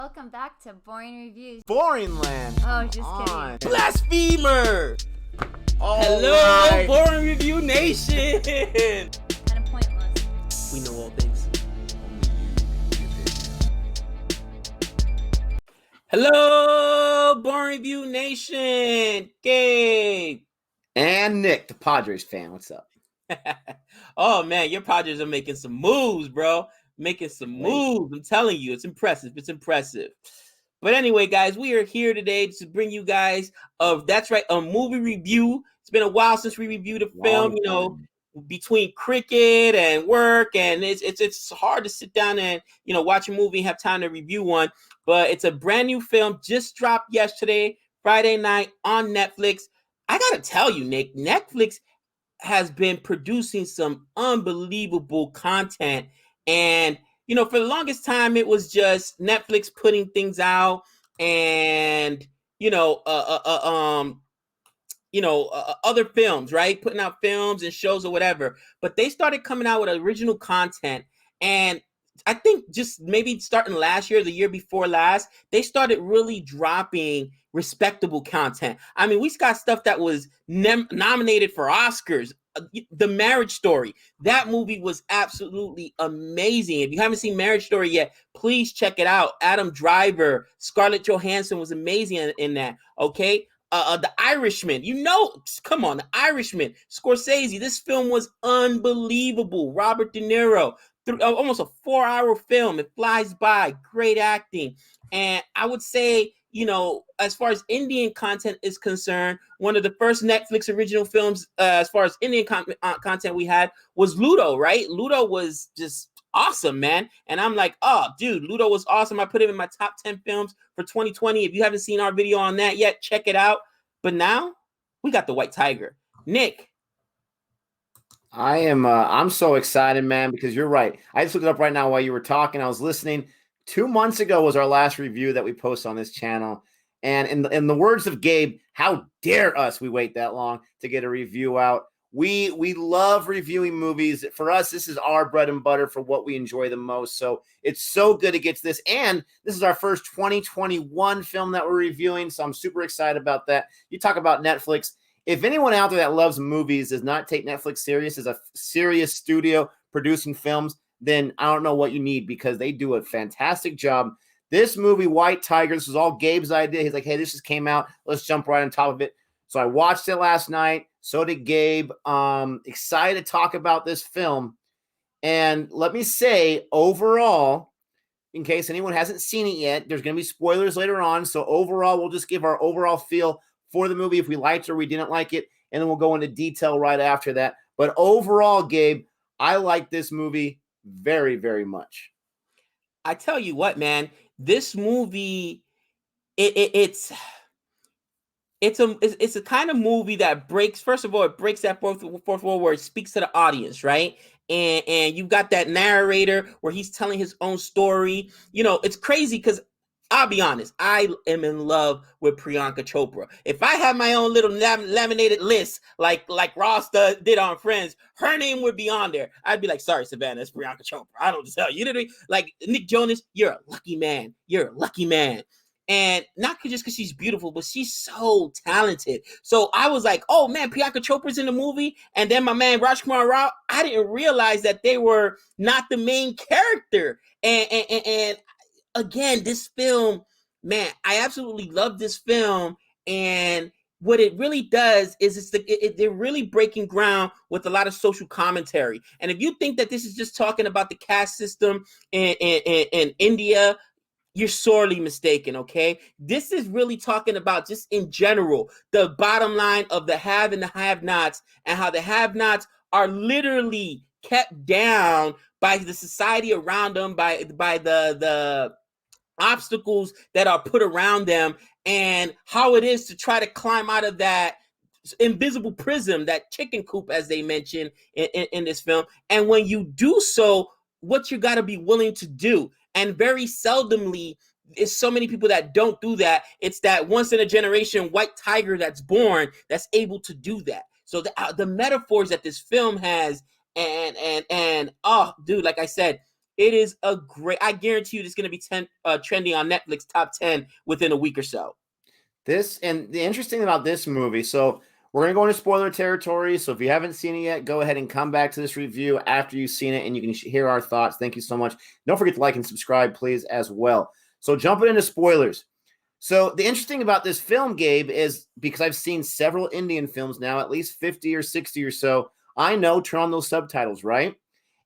Welcome back to Boring Reviews. Boring Land. Oh, just kidding. Blasphemer! All Hello, right. Boring Review Nation! Kind of pointless. We know all things. Hello, Boring Review Nation! Gabe! And Nick, the Padres fan. What's up? Oh, man, your Padres are making some moves, bro. Making some moves. I'm telling you, it's impressive. It's impressive. But anyway, guys, we are here today to bring you guys a movie review. It's been a while since we reviewed a film, between cricket and work, and it's hard to sit down and watch a movie and have time to review one. But it's a brand new film, just dropped yesterday, Friday night on Netflix. I gotta tell you, Nick, Netflix has been producing some unbelievable content, and for the longest time, it was just Netflix putting things out and, other films, right? Putting out films and shows or whatever. But they started coming out with original content. And I think just maybe starting last year, the year before last, they started really dropping respectable content. I mean, we got stuff that was nominated for Oscars. The Marriage Story, that movie was absolutely amazing. If you haven't seen Marriage Story yet, please check it out. Adam Driver, Scarlett Johansson was amazing in that. Okay, The Irishman. Come on, The Irishman. Scorsese. This film was unbelievable. Robert De Niro. Almost a 4-hour film. It flies by. Great acting, and I would say, as far as Indian content is concerned, one of the first Netflix original films, as far as Indian content we had, was Ludo, right? Ludo was just awesome, man. And I'm like, oh, dude, Ludo was awesome. I put it in my top 10 films for 2020. If you haven't seen our video on that yet, check it out. But now we got The White Tiger. Nick. I'm so excited, man, because you're right. I just looked it up right now while you were talking. I was listening. 2 months ago was our last review that we post on this channel. And in the words of Gabe, how dare us we wait that long to get a review out. We love reviewing movies. For us, this is our bread and butter for what we enjoy the most. So it's so good to get to this. And this is our first 2021 film that we're reviewing. So I'm super excited about that. You talk about Netflix. If anyone out there that loves movies does not take Netflix serious as a serious studio producing films, then I don't know what you need, because they do a fantastic job. This movie, White Tiger, this was all Gabe's idea. He's like, hey, this just came out. Let's jump right on top of it. So I watched it last night. So did Gabe. Excited to talk about this film. And let me say, overall, in case anyone hasn't seen it yet, there's going to be spoilers later on. So overall, we'll just give our overall feel for the movie, if we liked it or we didn't like it, and then we'll go into detail right after that. But overall, Gabe, I like this movie very, very much. I tell you what, man, this movie, it's a kind of movie that breaks. First of all, it breaks that fourth wall where it speaks to the audience, right? And you've got that narrator where he's telling his own story. It's crazy because I'll be honest, I am in love with Priyanka Chopra. If I had my own little laminated list like Ross did on Friends, her name would be on there. I'd be like, sorry, Savannah, it's Priyanka Chopra. I don't tell you. You know what I mean? Like, Nick Jonas, you're a lucky man. You're a lucky man. And not just because she's beautiful, but she's so talented. So I was like, oh, man, Priyanka Chopra's in the movie. And then my man, Rajkumar Rao, I didn't realize that they were not the main character. And again, this film, man, I absolutely love this film. And what it really does is they're really breaking ground with a lot of social commentary. And if you think that this is just talking about the caste system in India, you're sorely mistaken, okay? This is really talking about, just in general, the bottom line of the have and the have-nots, and how the have-nots are literally kept down by the society around them, by the obstacles that are put around them, and how it is to try to climb out of that invisible prism, that chicken coop, as they mention in this film. And when you do so, what you got to be willing to do. And very seldomly, it's so many people that don't do that. It's that once in a generation white tiger that's born, that's able to do that. So the metaphors that this film has, and oh, dude, like I said, It is a great. I guarantee you, it's going to be trending on Netflix top 10 within a week or so. This and the interesting about this movie. So we're gonna go into spoiler territory. So if you haven't seen it yet, go ahead and come back to this review after you've seen it, and you can hear our thoughts. Thank you so much. Don't forget to like and subscribe, please, as well. So jumping into spoilers. So the interesting about this film, Gabe, is because I've seen several Indian films now, at least 50 or 60 or so. I know turn on those subtitles, right?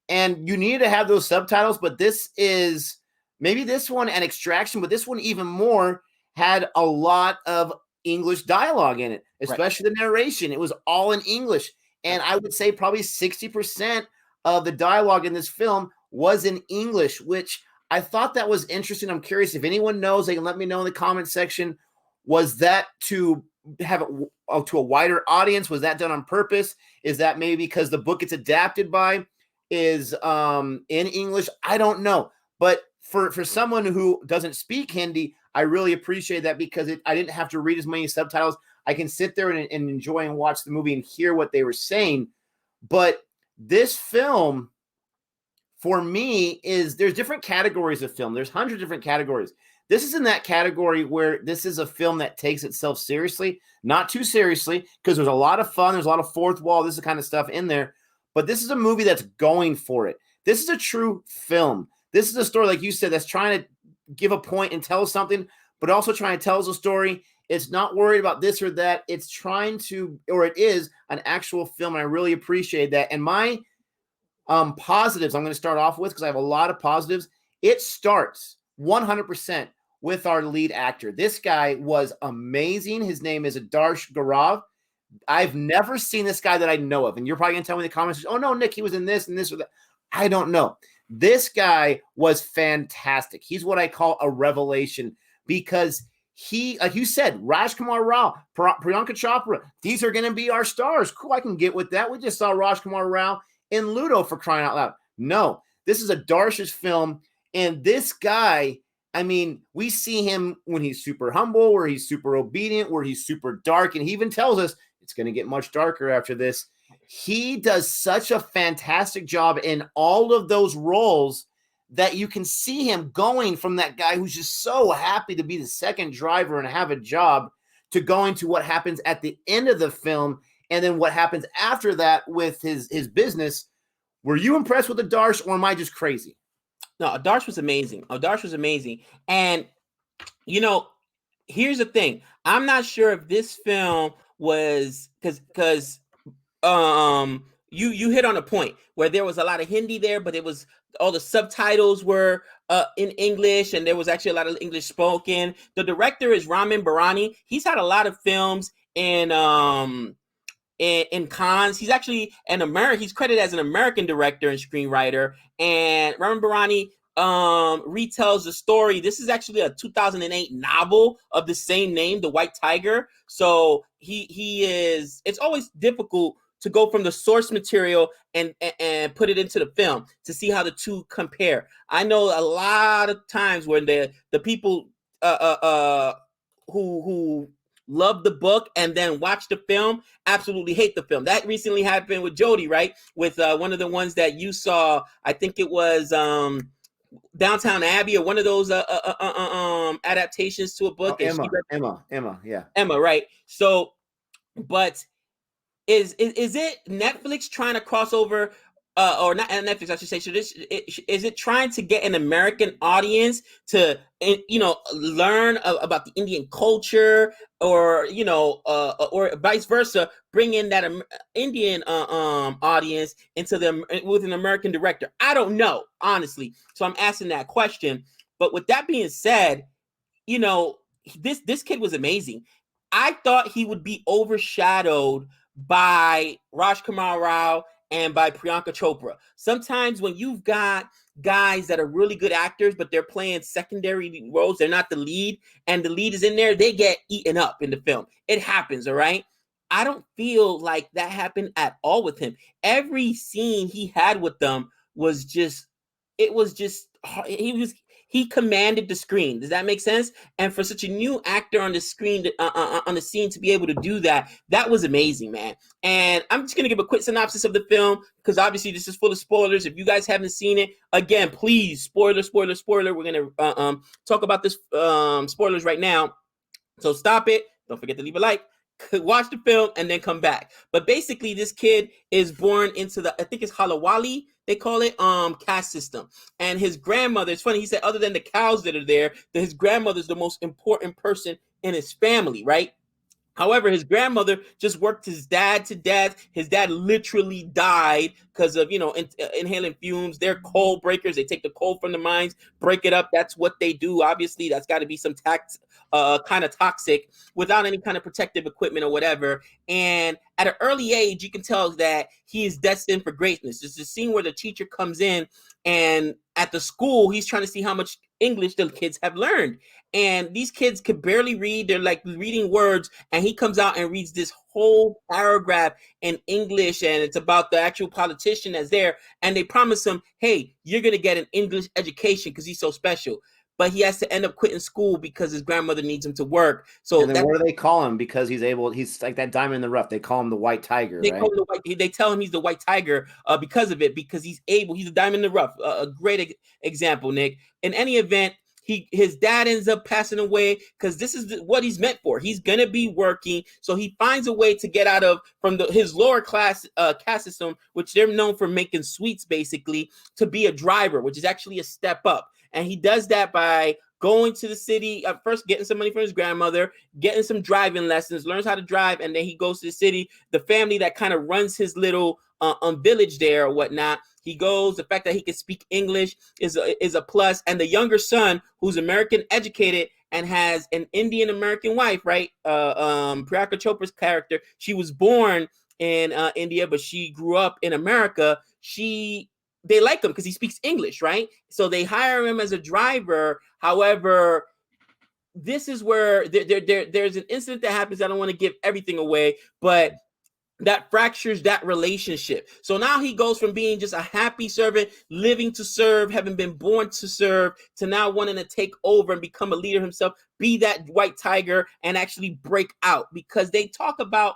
And you need to have those subtitles, but this is maybe this one and Extraction, but this one even more had a lot of English dialogue in it, especially the narration. It was all in English. And I would say probably 60% of the dialogue in this film was in English, which I thought that was interesting. I'm curious if anyone knows, they can let me know in the comment section. Was that to have it to a wider audience? Was that done on purpose? Is that maybe because the book it's adapted by is in English? I don't know. But for someone who doesn't speak Hindi, I really appreciate that because I didn't have to read as many subtitles. I can sit there and enjoy and watch the movie and hear what they were saying. But this film, for me, there's different categories of film. There's hundreds of different categories. This is in that category where this is a film that takes itself seriously, not too seriously, because there's a lot of fun. There's a lot of fourth wall. This is the kind of stuff in there. But this is a movie that's going for it. This is a true film. This is a story, like you said, that's trying to give a point and tell something, but also trying to tell us a story. It's not worried about this or that. It's trying to, or it is an actual film, and I really appreciate that. And my positives I'm going to start off with, because I have a lot of positives. It starts 100% with our lead actor. This guy was amazing. His name is Adarsh Gourav. I've never seen this guy that I know of. And you're probably going to tell me in the comments, oh, no, Nick, he was in this and this or that. I don't know. This guy was fantastic. He's what I call a revelation because he, like you said, Rajkumar Rao, Priyanka Chopra, these are going to be our stars. Cool, I can get with that. We just saw Rajkumar Rao in Ludo, for crying out loud. No, this is a Darsh's film. And this guy, I mean, we see him when he's super humble, where he's super obedient, where he's super dark. And he even tells us it's going to get much darker after this. He does such a fantastic job in all of those roles that you can see him going from that guy who's just so happy to be the second driver and have a job to going to what happens at the end of the film and then what happens after that with his business. Were you impressed with Adarsh, or am I just crazy? No, Adarsh was amazing. Adarsh was amazing. And, you know, here's the thing. I'm not sure if this film was because you hit on a point where there was a lot of Hindi there, but it was all the subtitles were in English, and there was actually a lot of English spoken. The director is Ramin Barani. He's had a lot of films in Cannes. He's actually he's credited as an American director and screenwriter. And Ramin Barani retells the story. This is actually a 2008 novel of the same name, The White Tiger. So he is. It's always difficult to go from the source material and put it into the film to see how the two compare. I know a lot of times when the people who love the book and then watch the film absolutely hate the film. That recently happened with Jody, right? With one of the ones that you saw. I think it was Downtown Abbey, or one of those adaptations to a book. Emma, yeah. Emma, right? So, but is it Netflix trying to cross over, or not Netflix, I should say? Is it trying to get an American audience to, learn about the Indian culture, or or vice versa, bring in that Indian audience into them with an American director? I don't know, honestly. So I'm asking that question. But with that being said, this kid was amazing. I thought he would be overshadowed by Rajkumar Rao and by Priyanka Chopra. Sometimes when you've got guys that are really good actors, but they're playing secondary roles, they're not the lead, and the lead is in there, they get eaten up in the film. It happens, all right? I don't feel like that happened at all with him. Every scene he had with them was just, he he commanded the screen. Does that make sense? And for such a new actor on the screen, on the scene, to be able to do that, that was amazing, man. And I'm just gonna give a quick synopsis of the film because obviously this is full of spoilers. If you guys haven't seen it, again, please, spoiler. We're gonna talk about this spoilers right now. So stop it. Don't forget to leave a like. Watch the film and then come back. But basically, this kid is born into the, I think it's Halawali, they call it, caste system. And his grandmother, it's funny, he said other than the cows that are there, that his grandmother's the most important person in his family, right? However, his grandmother just worked his dad to death. His dad literally died because of, inhaling fumes. They're coal breakers. They take the coal from the mines, break it up. That's what they do. Obviously, that's got to be some kind of toxic without any kind of protective equipment or whatever. And at an early age, you can tell that he is destined for greatness. There's a scene where the teacher comes in and at the school, he's trying to see how much English the kids have learned. And these kids could barely read. They're like reading words. And he comes out and reads this whole paragraph in English. And it's about the actual politician that's there. And they promise him, hey, you're going to get an English education because he's so special. But he has to end up quitting school because his grandmother needs him to work. So and then what do they call him? Because he's like that diamond in the rough. They call him the White Tiger. They call him they tell him he's the White Tiger because of it, because he's a diamond in the rough. A great example, Nick. In any event, his dad ends up passing away because this is what he's meant for. He's gonna be working, so he finds a way to get out of his lower class caste system, which they're known for making sweets, basically, to be a driver, which is actually a step up. And he does that by going to the city, first getting some money from his grandmother, getting some driving lessons, learns how to drive, and then he goes to the city. The family that kind of runs his little village there or whatnot, he goes. The fact that he can speak English is a plus. And the younger son, who's American educated and has an Indian American wife, right? Priyanka Chopra's character, she was born in India, but she grew up in America. They like him because he speaks English, right? So they hire him as a driver. However, this is where there's an incident that happens. I don't want to give everything away, but that fractures that relationship. So now he goes from being just a happy servant, living to serve, having been born to serve, to now wanting to take over and become a leader himself, be that white tiger and actually break out. Because they talk about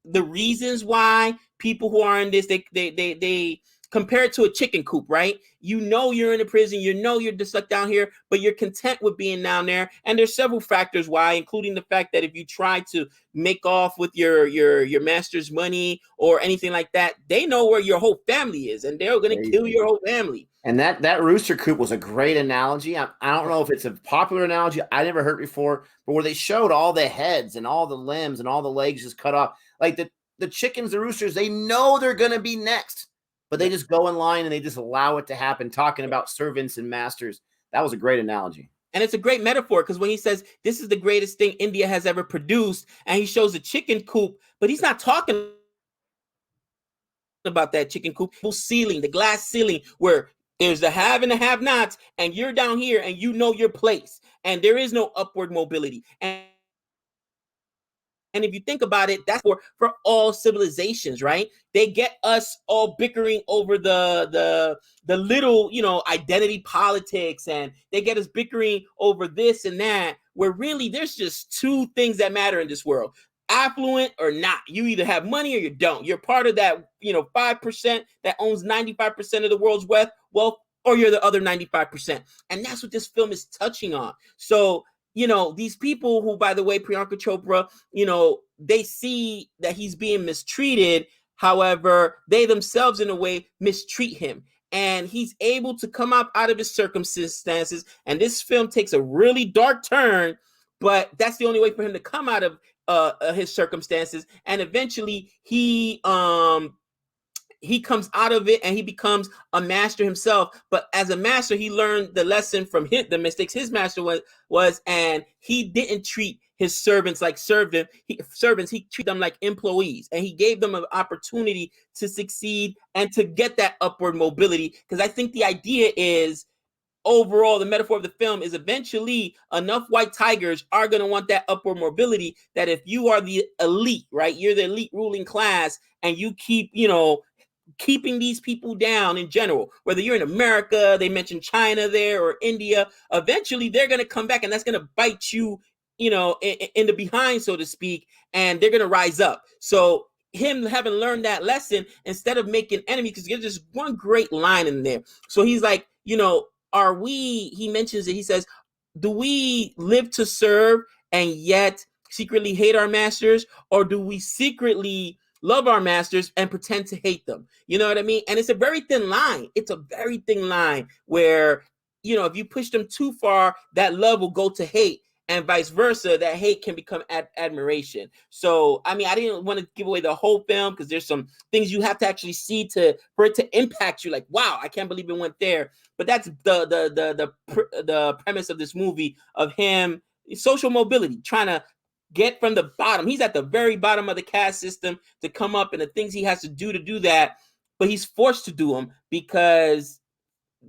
the reasons why people who are in this, they compare it to a chicken coop, right? You know you're in a prison, you know you're just stuck down here, but you're content with being down there. And there's several factors why, including the fact that if you try to make off with your master's money or anything like that, they know where your whole family is, and they're going to kill your whole family. And that rooster coop was a great analogy. I don't know if it's a popular analogy. I never heard before, but where they showed all the heads and all the limbs and all the legs just cut off. Like the chickens, the roosters, they know they're going to be next, but they just go in line and they just allow it to happen, talking about servants and masters. That was a great analogy. And it's a great metaphor because when he says this is the greatest thing India has ever produced, and he shows a chicken coop, but he's not talking about that chicken coop ceiling, the glass ceiling where there's the have and the have-nots, and you're down here and you know your place, and there is no upward mobility. And if you think about it, that's for all civilizations, right? They get us all bickering over the little, identity politics, and they get us bickering over this and that, where really there's just two things that matter in this world: affluent or not. You either have money or you don't. You're part of that, 5% that owns 95% of the world's wealth, or you're the other 95%. And that's what this film is touching on. So, these people who, by the way, Priyanka Chopra, they see that he's being mistreated. However, they themselves, in a way, mistreat him. And he's able to come out of his circumstances. And this film takes a really dark turn, but that's the only way for him to come out of his circumstances. And eventually he comes out of it and he becomes a master himself. But as a master, he learned the lesson from the mistakes his master was, and he didn't treat his servants like servants. He treated them like employees, and he gave them an opportunity to succeed and to get that upward mobility. Because I think the idea is, overall, the metaphor of the film is eventually enough white tigers are going to want that upward mobility, that if you are the elite, right, you're the elite ruling class, and you keep, keeping these people down in general. Whether you're in America, they mentioned China there, or India, eventually they're going to come back, and that's going to bite you, in the behind, so to speak, and they're going to rise up. So him having learned that lesson, instead of making enemies, because there's just one great line in there. So he's like, he mentions it, he says, do we live to serve and yet secretly hate our masters, or do we secretly love our masters and pretend to hate them? You know what I mean? And it's a very thin line. It's a very thin line where, if you push them too far, that love will go to hate, and vice versa, that hate can become admiration. So, I didn't want to give away the whole film, because there's some things you have to actually see for it to impact you. Like, wow, I can't believe it went there. But that's the premise of this movie, of him, social mobility, trying to get from the bottom. He's at the very bottom of the caste system to come up, and the things he has to do that, but he's forced to do them because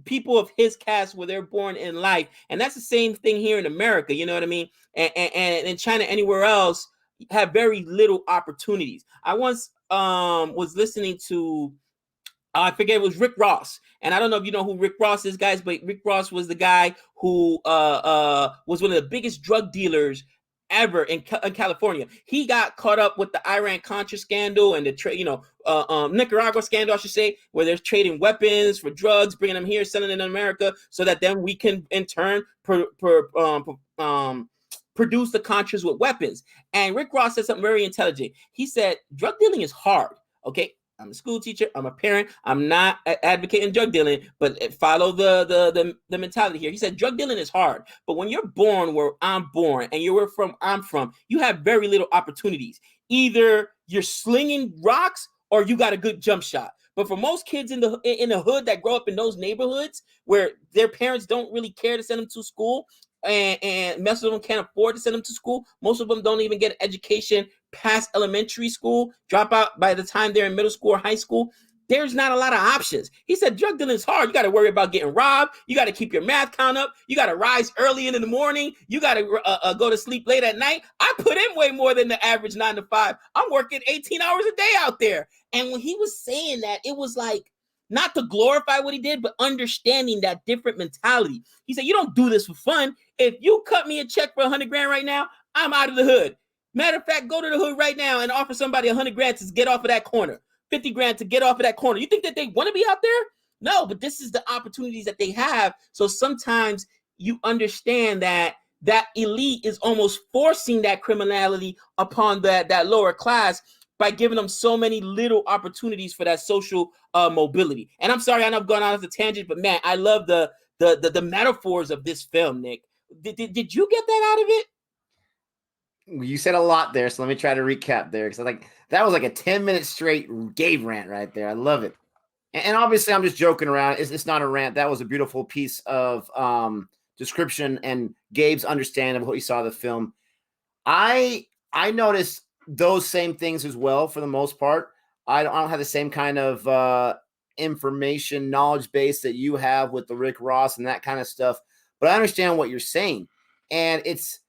people of his caste, where they're born in life. And that's the same thing here in America, you know what I mean? And in China, anywhere else, have very little opportunities. I once was listening to, I forget, it was Rick Ross. And I don't know if you know who Rick Ross is, guys, but Rick Ross was the guy who was one of the biggest drug dealers ever in California. He got caught up with the Iran-Contra scandal and the Nicaragua scandal, I should say, where they're trading weapons for drugs, bringing them here, selling it in America, so that then we can in turn produce the Contras with weapons. And Rick Ross said something very intelligent. He said, drug dealing is hard, okay? I'm a school teacher. I'm a parent. I'm not advocating drug dealing, but follow the mentality here. He said drug dealing is hard, but when you're born where I'm born and you're where I'm from, you have very little opportunities. Either you're slinging rocks or you got a good jump shot. But for most kids in the hood that grow up in those neighborhoods where their parents don't really care to send them to school, and most of them can't afford to send them to school. Most of them don't even get an education past elementary school, drop out by the time they're in middle school or high school. There's not a lot of options. He said drug dealing is hard. You got to worry about getting robbed. You got to keep your math count up. You got to rise early in the morning. You got to go to sleep late at night. I put in way more than the average 9 to 5. I'm working 18 hours a day out there. And when he was saying that, it was like, not to glorify what he did, but understanding that different mentality. He said, you don't do this for fun. If you cut me a check for $100 grand right now, I'm out of the hood. Matter of fact, go to the hood right now and offer somebody $100 grand to get off of that corner, 50 grand to get off of that corner. You think that they want to be out there? No, but this is the opportunities that they have. So sometimes you understand that elite is almost forcing that criminality upon that lower class by giving them so many little opportunities for that social mobility. And I'm sorry, I know I've gone off the tangent, but man, I love the metaphors of this film, Nick. Did you get that out of it? You said a lot there, so let me try to recap there, because that was like a 10-minute straight Gabe rant right there. I love it. And obviously, I'm just joking around. It's not a rant. That was a beautiful piece of description and Gabe's understanding of what he saw of the film. I noticed those same things as well for the most part. I don't have the same kind of information, knowledge base that you have with the Rick Ross and that kind of stuff. But I understand what you're saying. And it's,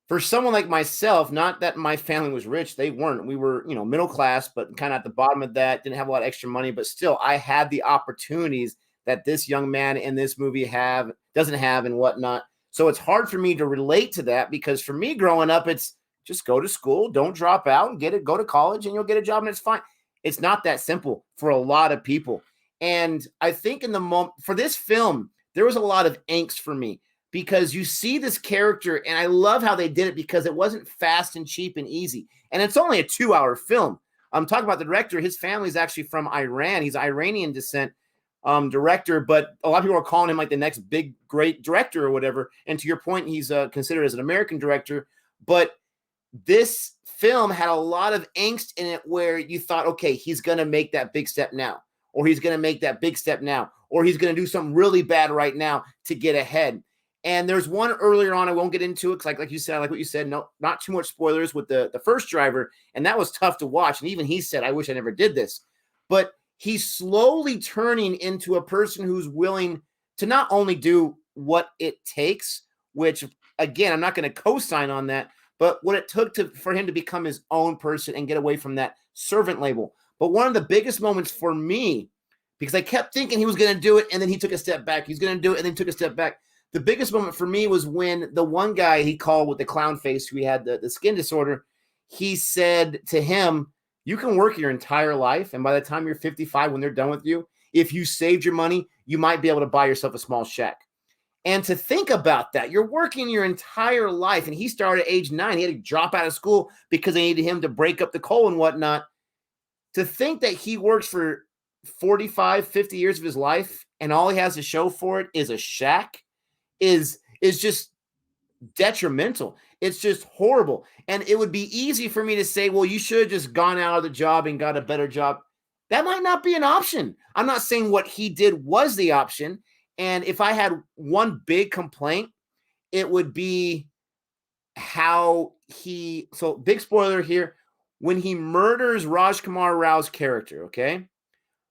for someone like myself, not that my family was rich. They weren't. We were, middle class, but kind of at the bottom of that, didn't have a lot of extra money. But still, I had the opportunities that this young man in this movie doesn't have and whatnot. So it's hard for me to relate to that, because for me growing up, it's just go to school, don't drop out, and go to college, and you'll get a job, and it's fine. It's not that simple for a lot of people. And I think in the moment for this film, there was a lot of angst for me, because you see this character, and I love how they did it, because it wasn't fast and cheap and easy. And it's only a 2-hour film. I'm talking about the director. His family is actually from Iran. He's Iranian descent director, but a lot of people are calling him like the next big, great director or whatever. And to your point, he's considered as an American director. But this film had a lot of angst in it, where you thought, okay, he's going to make that big step now, or he's going to make that big step now, or he's going to do something really bad right now to get ahead. And there's one earlier on, I won't get into it, because like you said, like what you said, no, not too much spoilers, with the first driver, and that was tough to watch. And even he said, I wish I never did this. But he's slowly turning into a person who's willing to not only do what it takes, which, again, I'm not going to co-sign on that, but what it took for him to become his own person and get away from that servant label. But one of the biggest moments for me, because I kept thinking he was going to do it, and then he took a step back. He's going to do it, and then took a step back. The biggest moment for me was when the one guy he called with the clown face, who he had the skin disorder, he said to him, you can work your entire life, and by the time you're 55, when they're done with you, if you saved your money, you might be able to buy yourself a small shack. And to think about that, you're working your entire life, and he started at age 9. He had to drop out of school because they needed him to break up the coal and whatnot. To think that he works for 45, 50 years of his life, and all he has to show for it is a shack is just detrimental. It's just horrible. And it would be easy for me to say, well, you should have just gone out of the job and got a better job. That might not be an option. I'm not saying what he did was the option. And if I had one big complaint, it would be how so big spoiler here, when he murders Rajkumar Rao's character, okay?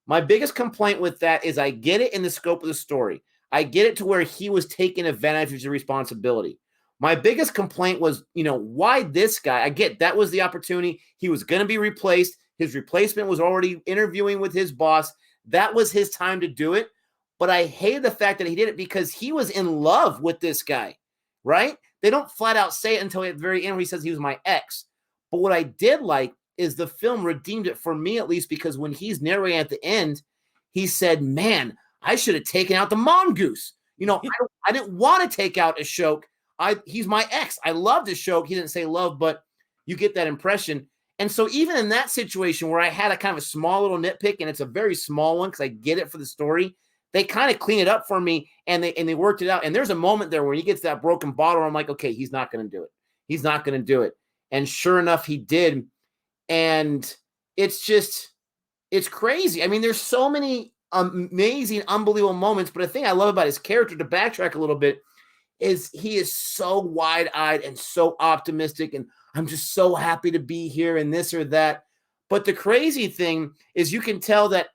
My biggest complaint with that is I get it in the scope of the story. I get it to where he was taking advantage of his responsibility. My biggest complaint was, why this guy? I get that was the opportunity. He was going to be replaced. His replacement was already interviewing with his boss. That was his time to do it. But I hated the fact that he did it because he was in love with this guy, right? They don't flat out say it until at the very end where he says he was my ex. But what I did like is the film redeemed it for me, at least, because when he's narrating at the end, he said, man, I should have taken out the mongoose. I didn't want to take out Ashok. He's my ex. I loved Ashok. He didn't say love, but you get that impression. And so even in that situation where I had a kind of a small little nitpick, and it's a very small one because I get it for the story, they kind of clean it up for me, and they worked it out. And there's a moment there where he gets that broken bottle, I'm like, okay, he's not going to do it. He's not going to do it. And sure enough, he did. And it's crazy. I mean, there's so many amazing, unbelievable moments. But the thing I love about his character, to backtrack a little bit, is he is so wide-eyed and so optimistic, and I'm just so happy to be here and this or that. But the crazy thing is you can tell that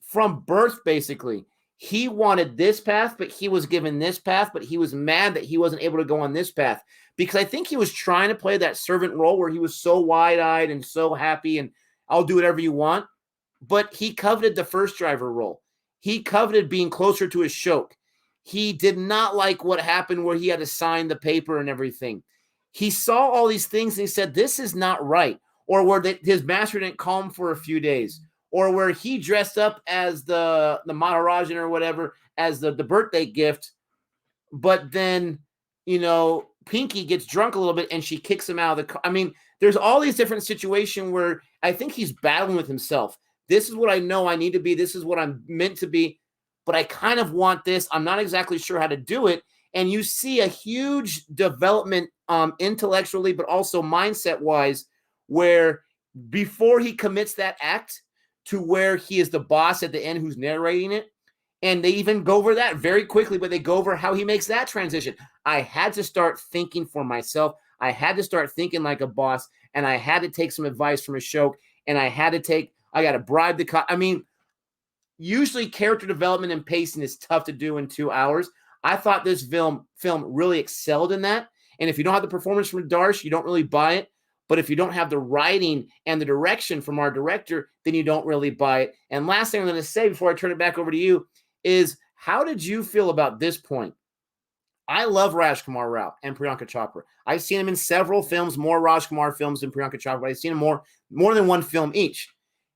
from birth, basically, he wanted this path, but he was given this path, but he was mad that he wasn't able to go on this path. Because I think he was trying to play that servant role where he was so wide-eyed and so happy and I'll do whatever you want. But he coveted the first driver role. He coveted being closer to his Ashok. He did not like what happened where he had to sign the paper and everything. He saw all these things and he said, this is not right. Or where his master didn't call him for a few days. Or where he dressed up as the Maharajan or whatever, as the birthday gift. But then, Pinky gets drunk a little bit and she kicks him out of the car. I mean, there's all these different situations where I think he's battling with himself. This is what I know I need to be. This is what I'm meant to be. But I kind of want this. I'm not exactly sure how to do it. And you see a huge development intellectually, but also mindset-wise, where before he commits that act to where he is the boss at the end who's narrating it, and they even go over that very quickly, but they go over how he makes that transition. I had to start thinking for myself. I had to start thinking like a boss, and I had to take some advice from Ashok, and I got to bribe the cop. I mean, usually character development and pacing is tough to do in 2 hours. I thought this film really excelled in that. And if you don't have the performance from Adarsh, you don't really buy it. But if you don't have the writing and the direction from our director, then you don't really buy it. And last thing I'm going to say before I turn it back over to you is, how did you feel about this point? I love Rajkumar Rao and Priyanka Chopra. I've seen him in several films, more Rajkumar films than Priyanka Chopra. I've seen him more than one film each.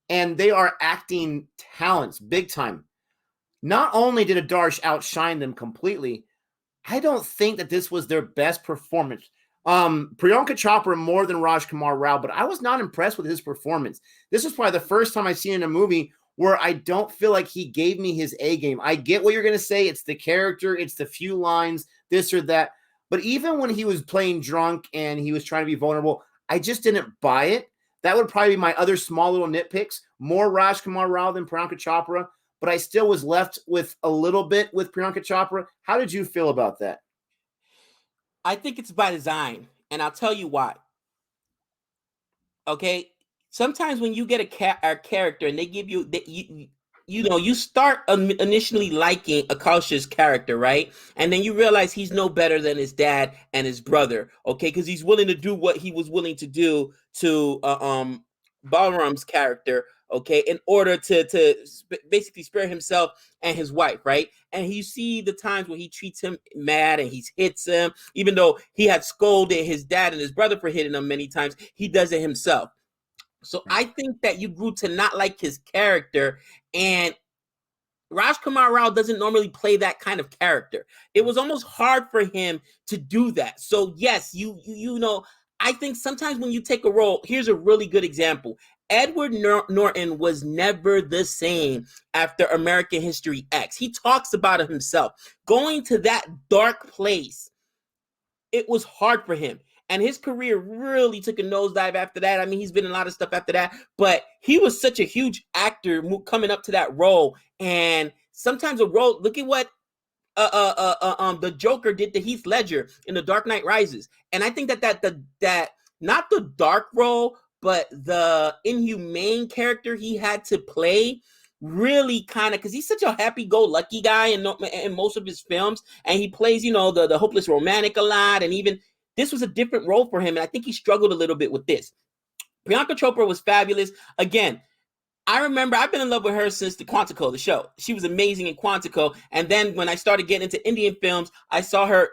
And they are acting talents, big time. Not only did Adarsh outshine them completely, I don't think that this was their best performance. Priyanka Chopra more than Rajkumar Rao, but I was not impressed with his performance. This was probably the first time I've seen in a movie where I don't feel like he gave me his A game. I get what you're going to say. It's the character. It's the few lines, this or that. But even when he was playing drunk and he was trying to be vulnerable, I just didn't buy it. That would probably be my other small little nitpicks. More Rajkumar Rao than Priyanka Chopra, but I still was left with a little bit with Priyanka Chopra. How did you feel about that? I think it's by design, and I'll tell you why. Okay, sometimes when you get a character and they give you you start initially liking Akasha's character, right? And then you realize he's no better than his dad and his brother, okay? Because he's willing to do what he was willing to do to Balaram's character, okay, in order to basically spare himself and his wife, right? And you see the times when he treats him mad and he hits him, even though he had scolded his dad and his brother for hitting him many times, he does it himself. So I think that you grew to not like his character, and Raj Kumar Rao doesn't normally play that kind of character. It was almost hard for him to do that. So yes, you know, I think sometimes when you take a role, here's a really good example. Edward Norton was never the same after American History X. He talks about it himself. Going to that dark place, it was hard for him. And his career really took a nosedive after that. I mean, he's been in a lot of stuff after that, but he was such a huge actor coming up to that role. And sometimes a role, look at what the Joker did to Heath Ledger in The Dark Knight Rises. And I think that not the dark role, but the inhumane character he had to play really kind of, because he's such a happy-go-lucky guy in most of his films, and he plays, you know, the hopeless romantic a lot, and even this was a different role for him, and I think he struggled a little bit with this. Priyanka Chopra was fabulous. Again, I remember I've been in love with her since the Quantico, the show. She was amazing in Quantico, and then when I started getting into Indian films, I saw her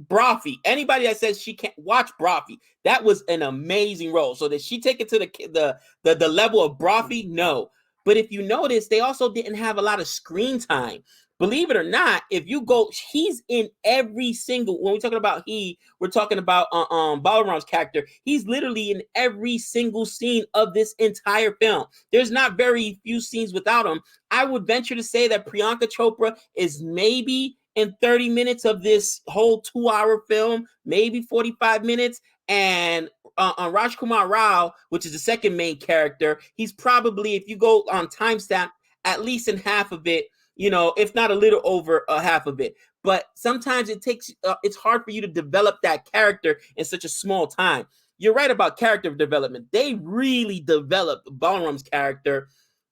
Brophy. Anybody that says she can't watch Brophy, that was an amazing role. So did she take it to the level of Brophy? No. But if you notice, they also didn't have a lot of screen time. Believe it or not, if you go, he's in every single, when we're talking about we're talking about Balaram's character. He's literally in every single scene of this entire film. There's not very few scenes without him. I would venture to say that Priyanka Chopra is maybe in 30 minutes of this whole 2-hour film, maybe 45 minutes. And Raj Kumar Rao, which is the second main character, he's probably, if you go on timestamp, at least in half of it, you know, if not a little over half of it. But sometimes it takes, it's hard for you to develop that character in such a small time. You're right about character development. They really developed Balaram's character,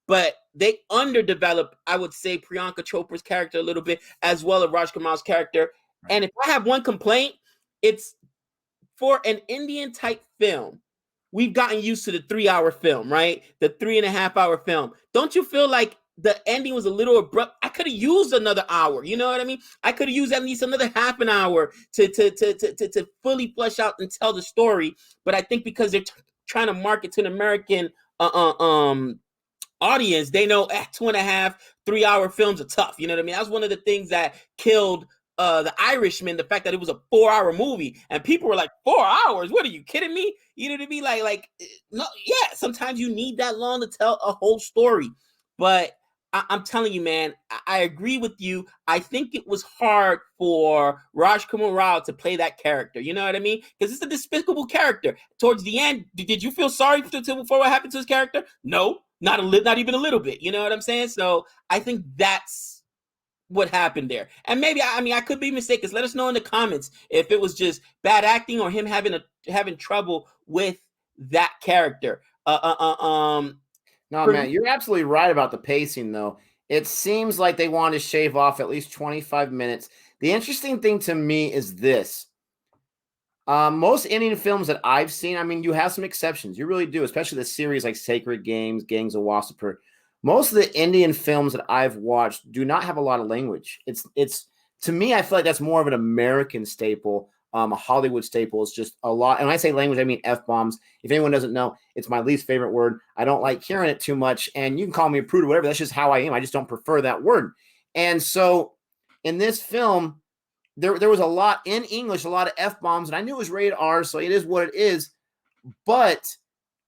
but they underdeveloped, I would say, Priyanka Chopra's character a little bit, as well as Raj Kumar's character. Right. And if I have one complaint, it's for an Indian type film, we've gotten used to the 3-hour film, right? The 3.5-hour film. Don't you feel like the ending was a little abrupt? I could have used another hour. You know what I mean? I could have used at least another half an hour to fully flesh out and tell the story. But I think because they're trying to market to an American audience, they know 2.5, 3-hour films are tough. You know what I mean? That's one of the things that killed The Irishman, the fact that it was a 4-hour movie, and people were like, 4 hours? What are you kidding me? You know what I mean? Like, no, yeah, sometimes you need that long to tell a whole story. But I'm telling you, man, I agree with you. I think it was hard for Raj Kumar Rao to play that character. You know what I mean? Because it's a despicable character. Towards the end, did you feel sorry for what happened to his character? No, not even a little bit. You know what I'm saying? So I think that's what happened there. And maybe, I mean, I could be mistaken. Let us know in the comments if it was just bad acting or him having trouble with that character. No, man, you're absolutely right about the pacing, though. It seems like they want to shave off at least 25 minutes. The interesting thing to me is this. Most Indian films that I've seen, I mean, you have some exceptions. You really do, especially the series like Sacred Games, Gangs of Wasseypur. Most of the Indian films that I've watched do not have a lot of language. It's to me, I feel like that's more of an American staple. A Hollywood staple is just a lot. And when I say language, I mean F-bombs. If anyone doesn't know, it's my least favorite word. I don't like hearing it too much. And you can call me a prude or whatever. That's just how I am. I just don't prefer that word. And so in this film, there was a lot in English, a lot of F-bombs. And I knew it was rated R, so it is what it is. But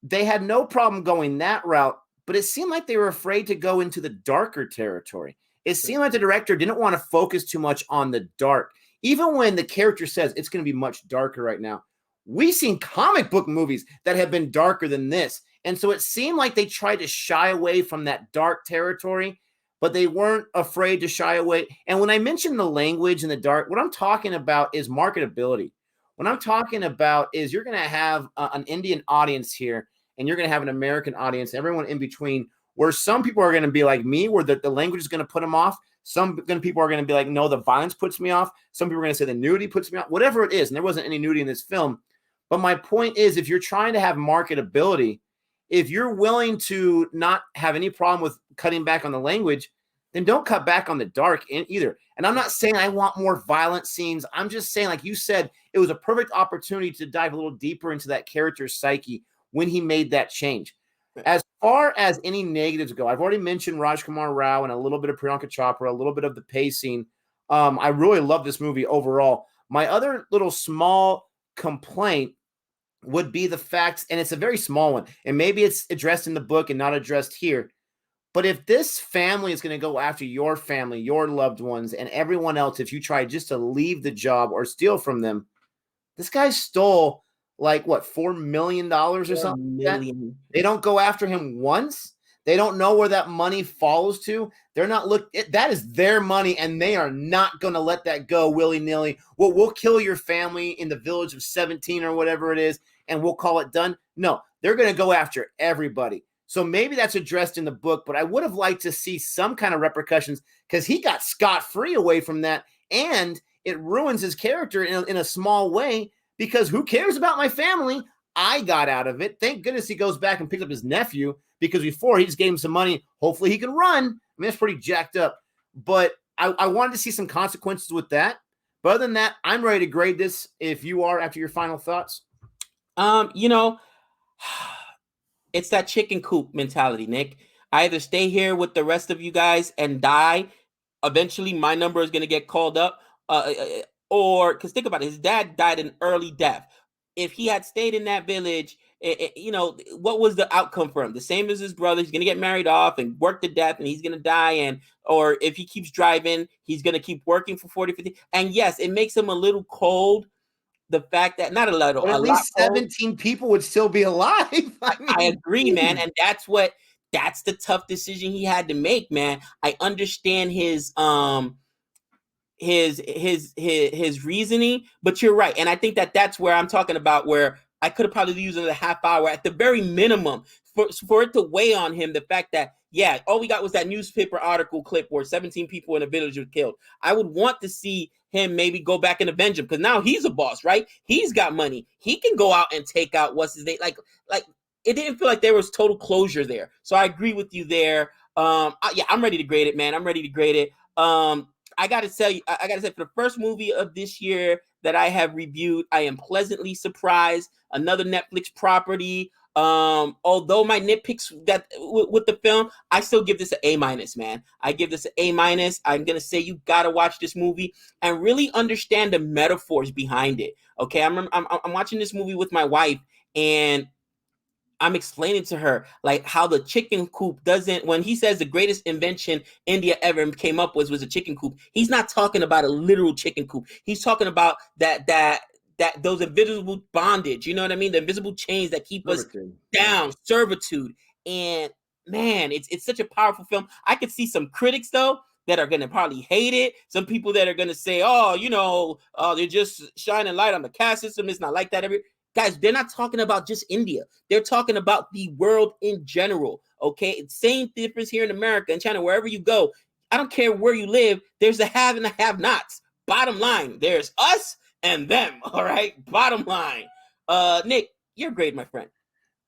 they had no problem going that route. But it seemed like they were afraid to go into the darker territory. It seemed like the director didn't want to focus too much on the dark. Even when the character says it's going to be much darker right now, we've seen comic book movies that have been darker than this. And so it seemed like they tried to shy away from that dark territory, but they weren't afraid to shy away. And when I mention the language and the dark, what I'm talking about is marketability. What I'm talking about is you're going to have an Indian audience here, and you're going to have an American audience, everyone in between, where some people are going to be like me, where the language is going to put them off. Some people are going to be like, no, the violence puts me off. Some people are going to say the nudity puts me off, whatever it is. And there wasn't any nudity in this film. But my point is, if you're trying to have marketability, if you're willing to not have any problem with cutting back on the language, then don't cut back on the dark either. And I'm not saying I want more violent scenes. I'm just saying, like you said, it was a perfect opportunity to dive a little deeper into that character's psyche when he made that change. As far as any negatives go, I've already mentioned Rajkumar Rao and a little bit of Priyanka Chopra, a little bit of the pacing. I really love this movie overall. My other little small complaint would be the fact, and it's a very small one, and maybe it's addressed in the book and not addressed here, but if this family is going to go after your family, your loved ones, and everyone else, if you try just to leave the job or steal from them, this guy stole like what, $4 million or something? Million. They don't go after him once. They don't know where that money falls to. They're not that is their money, and they are not going to let that go willy-nilly. We'll kill your family in the village of 17 or whatever it is, and we'll call it done. No, they're going to go after everybody. So maybe that's addressed in the book, but I would have liked to see some kind of repercussions because he got scot-free away from that, and it ruins his character in a small way because who cares about my family? I got out of it. Thank goodness he goes back and picks up his nephew because before he just gave him some money. Hopefully he can run. I mean, that's pretty jacked up. But I wanted to see some consequences with that. But other than that, I'm ready to grade this if you are after your final thoughts. You know, it's that chicken coop mentality, Nick. I either stay here with the rest of you guys and die. Eventually, my number is going to get called up. Or, because think about it, his dad died an early death. If he had stayed in that village, you know, what was the outcome for him? The same as his brother. He's going to get married off and work to death, and he's going to die. Or if he keeps driving, he's going to keep working for 40, 50. And yes, it makes him a little cold. The fact that not a little, but at least 17 people would still be alive. I agree, man. And that's the tough decision he had to make, man. I understand his reasoning, but you're right. And I think that's where I'm talking about, where I could have probably used another half hour at the very minimum for it to weigh on him. The fact that, yeah, all we got was that newspaper article clip where 17 people in a village were killed. I would want to see him maybe go back and avenge him, because now he's a boss, right? He's got money. He can go out and take out what's his name. Like it didn't feel like there was total closure there. So I agree with you there. Yeah, I'm ready to grade it, man. I'm ready to grade it. I gotta say, for the first movie of this year that I have reviewed, I am pleasantly surprised. Another Netflix property. Although my nitpicks with the film, I still give this an A-, man. I give this an A-. I'm gonna say you gotta watch this movie and really understand the metaphors behind it. Okay, I'm watching this movie with my wife, and I'm explaining to her like how the chicken coop doesn't, when he says the greatest invention India ever came up with was a chicken coop, he's not talking about a literal chicken coop. He's talking about that those invisible bondage, you know what I mean? The invisible chains that keep us down, servitude. And man, it's such a powerful film. I could see some critics though that are going to probably hate it. Some people that are going to say, oh, you know, they're just shining light on the caste system. It's not like that. Guys, they're not talking about just India. They're talking about the world in general, okay? Same difference here in America and China, wherever you go. I don't care where you live. There's a have and a have-nots. Bottom line, there's us and them, all right? Bottom line. Nick, you're great, my friend.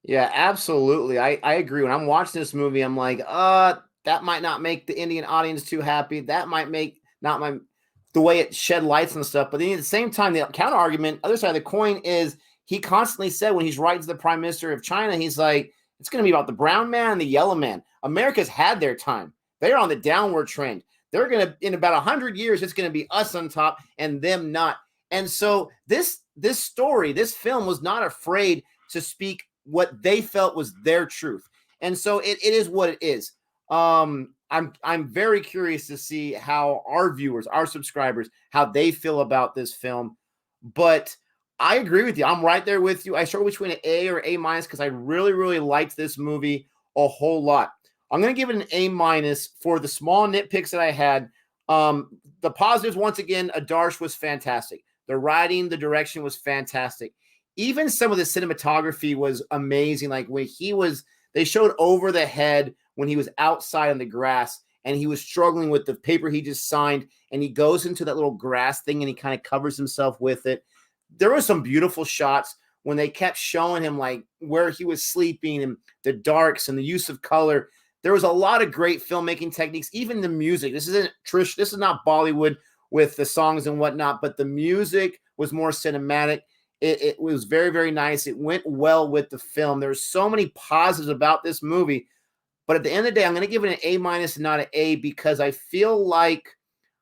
Yeah, absolutely. I agree. When I'm watching this movie, I'm like, that might not make the Indian audience too happy. That might make the way it shed lights and stuff. But then at the same time, the counter argument, other side of the coin is, he constantly said when he's writing to the Prime Minister of China, he's like, it's going to be about the brown man and the yellow man. America's had their time. They're on the downward trend. They're going to, in about 100 years, it's going to be us on top and them not. And so this story, this film was not afraid to speak what they felt was their truth. And so it is what it is. I'm very curious to see how our viewers, our subscribers, how they feel about this film. But I agree with you. I'm right there with you. I struggle between an A or A- because I really, really liked this movie a whole lot. I'm going to give it an A- for the small nitpicks that I had. The positives, once again, Adarsh was fantastic. The writing, the direction was fantastic. Even some of the cinematography was amazing. Like when they showed over the head when he was outside on the grass and he was struggling with the paper he just signed, and he goes into that little grass thing and he kind of covers himself with it. There were some beautiful shots when they kept showing him like where he was sleeping and the darks and the use of color. There was a lot of great filmmaking techniques, even the music. This is not Bollywood with the songs and whatnot, but the music was more cinematic. It was very, very nice. It went well with the film. There's so many positives about this movie, but at the end of the day, I'm going to give it an A- and not an A, because I feel like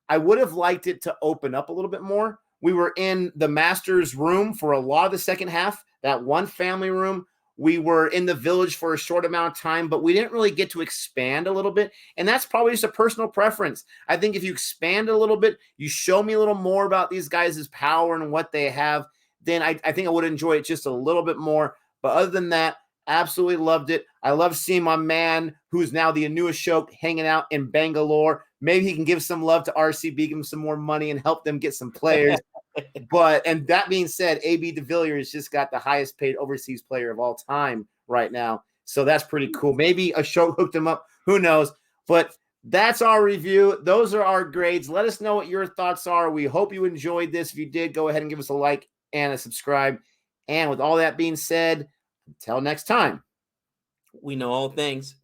I would have liked it to open up a little bit more. We were in the master's room for a lot of the second half, that one family room. We were in the village for a short amount of time, but we didn't really get to expand a little bit. And that's probably just a personal preference. I think if you expand a little bit, you show me a little more about these guys' power and what they have, then I think I would enjoy it just a little bit more. But other than that, absolutely loved it. I love seeing my man, who's now the Anu Ashok, hanging out in Bangalore. Maybe he can give some love to RCB, give him some more money and help them get some players. And that being said, AB de Villiers just got the highest paid overseas player of all time right now. So that's pretty cool. Maybe Ashok hooked him up. Who knows? But that's our review. Those are our grades. Let us know what your thoughts are. We hope you enjoyed this. If you did, go ahead and give us a like and a subscribe. And with all that being said, until next time. We know all things.